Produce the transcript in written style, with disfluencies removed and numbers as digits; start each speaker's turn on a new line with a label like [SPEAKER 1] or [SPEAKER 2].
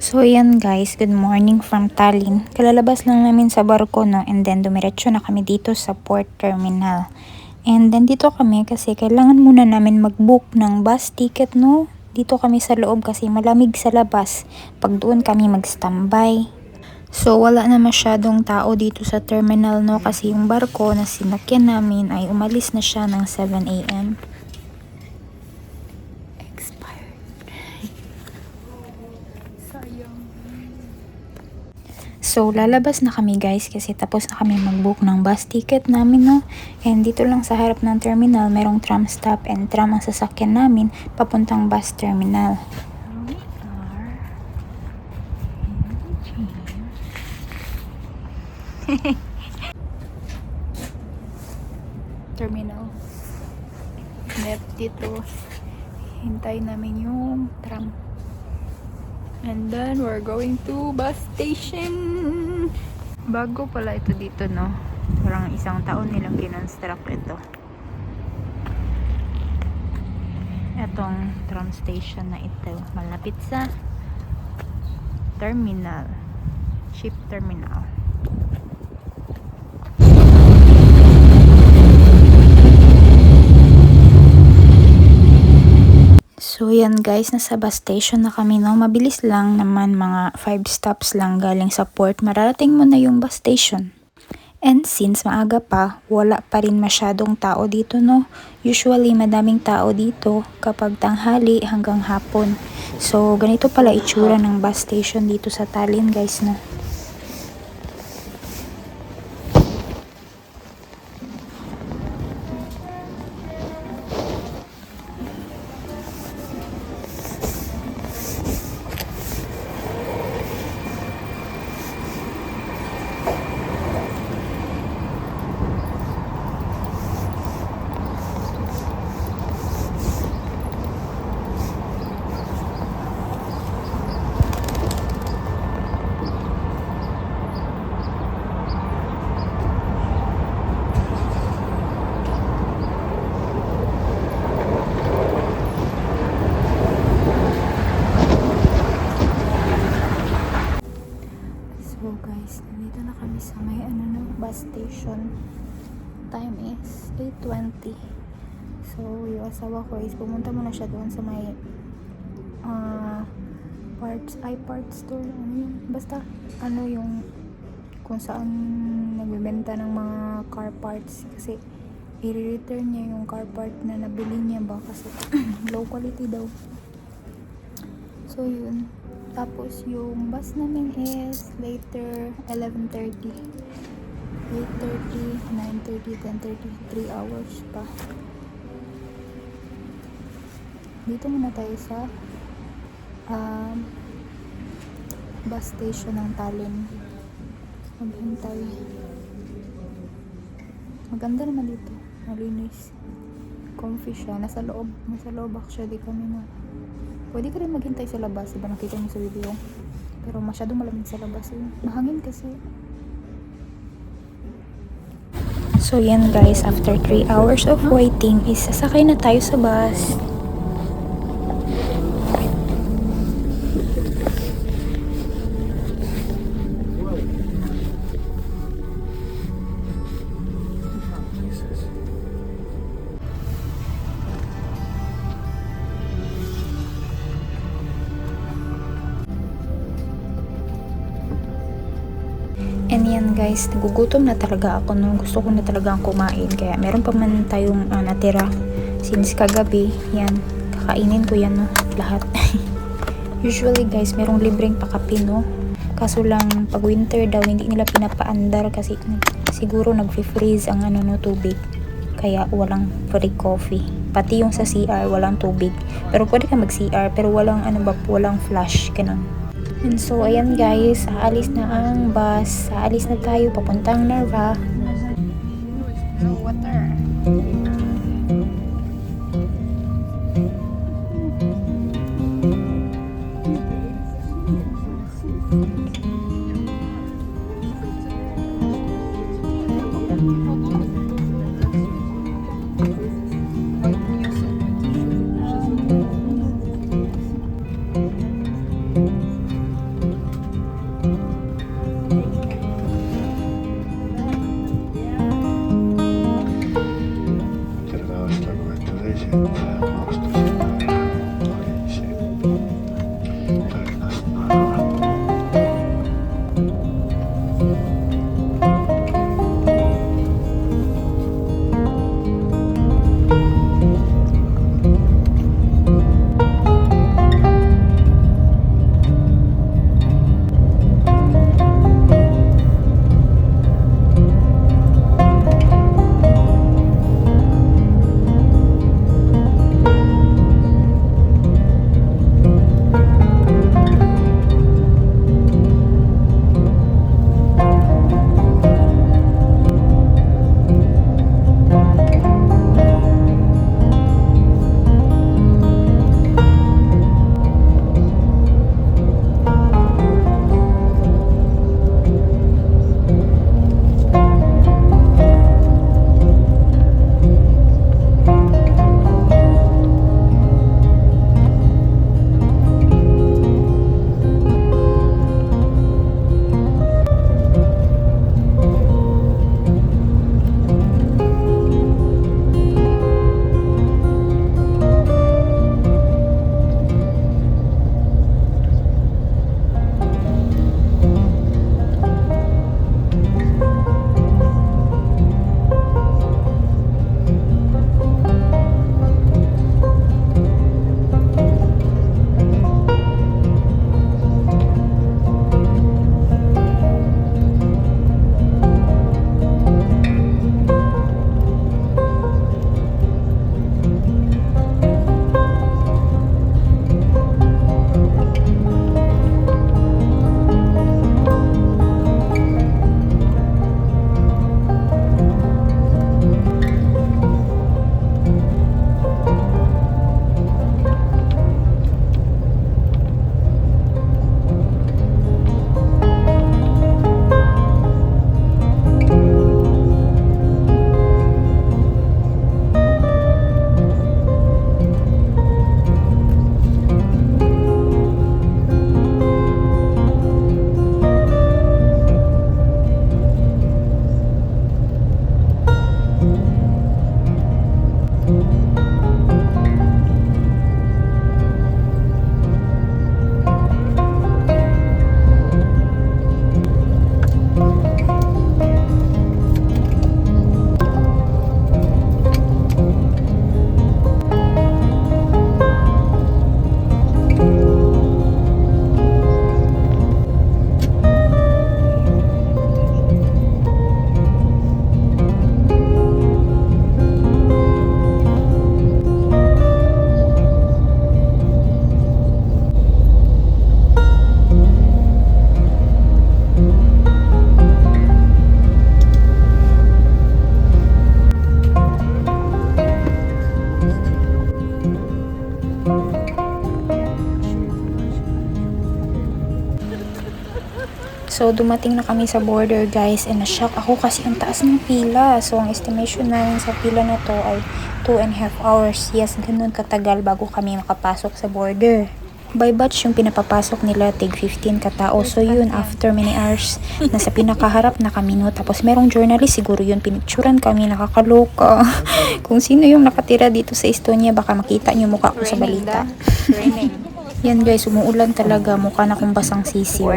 [SPEAKER 1] So yan guys, good morning from Tallinn. Kalalabas lang namin sa barko no, and then dumiretso na kami dito sa port terminal. And then dito kami kasi kailangan muna namin mag-book ng bus ticket no. Dito kami sa loob kasi malamig sa labas. Pag doon kami mag-standby. So wala na masyadong tao dito sa terminal no kasi yung barko na sinakyan namin ay umalis na siya ng 7 a.m. So, lalabas na kami guys kasi tapos na kami mag-book ng bus ticket namin no. And dito lang sa harap ng terminal, merong tram stop and tram ang sasakyan namin papuntang bus terminal. Terminal. Left dito. Hintay namin yung tram. And then, we're going to bus station. Bago pala ito dito, no? Parang isang taon nilang kinonstruct ito. Itong tram station na ito. Malapit sa terminal. Ship terminal. So yan guys, nasa bus station na kami no. Mabilis lang naman, mga 5 stops lang galing sa port. Mararating mo na yung bus station. And since maaga pa, wala pa rin masyadong tao dito no. Usually madaming tao dito kapag tanghali hanggang hapon. So ganito pala itsura ng bus station dito sa Tallinn guys no. So guys, nandito na kami sa may bus station. Time is 8:20. So yung asawa ko is pumunta muna siya doon sa may parts store. Ano yun? Basta yung kung saan nagbebenta ng mga car parts kasi i-return niya yung car part na nabili niya ba kasi low quality daw. So yun. Tapos yung bus namin is later 11:30. 8:30, 9:30, 10:30, 3 hours pa. Dito muna tayo sa bus station ng Tallinn. Maghintay. Maganda naman dito. Malinis. Comfy siya. Nasa loob actually kami na. Pwede ka rin maghintay sa labas. Diba nakita niyo sa video? Pero masyadong malamig sa labas. Mahangin kasi. So yan guys, after 3 hours of waiting is sasakay na tayo sa bus. And yan guys, nagugutom na talaga ako no. Gusto ko na talagang kumain. Kaya meron pa man tayong natira. Since kagabi, yan. Kakainin ko yan no. Lahat. Usually guys, merong libreng pakape no. Kaso lang, pag winter daw, hindi nila pinapaandar kasi siguro nag-freeze ang tubig. Kaya walang free coffee. Pati yung sa CR, walang tubig. Pero pwede ka mag-CR, pero walang walang flash. Ganun. And so, ayan guys, aalis na ang bus. Aalis na tayo, papuntang Narva. No water. So, dumating na kami sa border, guys, and na-shock ako kasi ang taas ng pila. So, ang estimation namin sa pila na to ay 2.5 hours. Yes, ganun katagal bago kami makapasok sa border. By batch yung pinapapasok nila, tig 15 katao. So, yun, after many hours, nasa pinakaharap na kami, no. Tapos, merong journalist, siguro yun, pinicturan kami, nakakaloka. Kung sino yung nakatira dito sa Estonia, baka makita nyo mukha ko sa balita. Yan, guys, umuulan talaga. Mukha na kong basang sisiw.